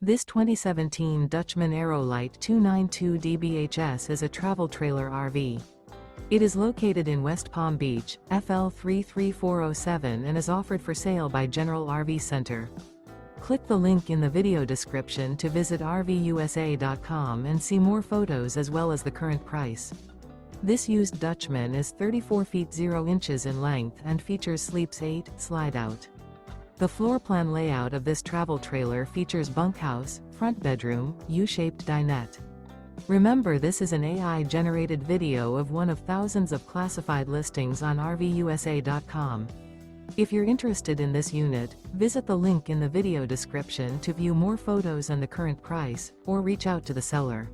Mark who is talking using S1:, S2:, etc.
S1: This 2017 Dutchmen Aerolite 292 DBHS is a travel trailer RV. It is located in West Palm Beach, FL 33407 and is offered for sale by General RV Center. Click the link in the video description to visit RVUSA.com and see more photos as well as the current price. This used Dutchman is 34 feet 0 inches in length and features Sleeps 8 Slideout. The floor plan layout of this travel trailer features bunkhouse, front bedroom, U-shaped dinette. Remember, this is an AI-generated video of one of thousands of classified listings on RVUSA.com. If you're interested in this unit, visit the link in the video description to view more photos and the current price, or reach out to the seller.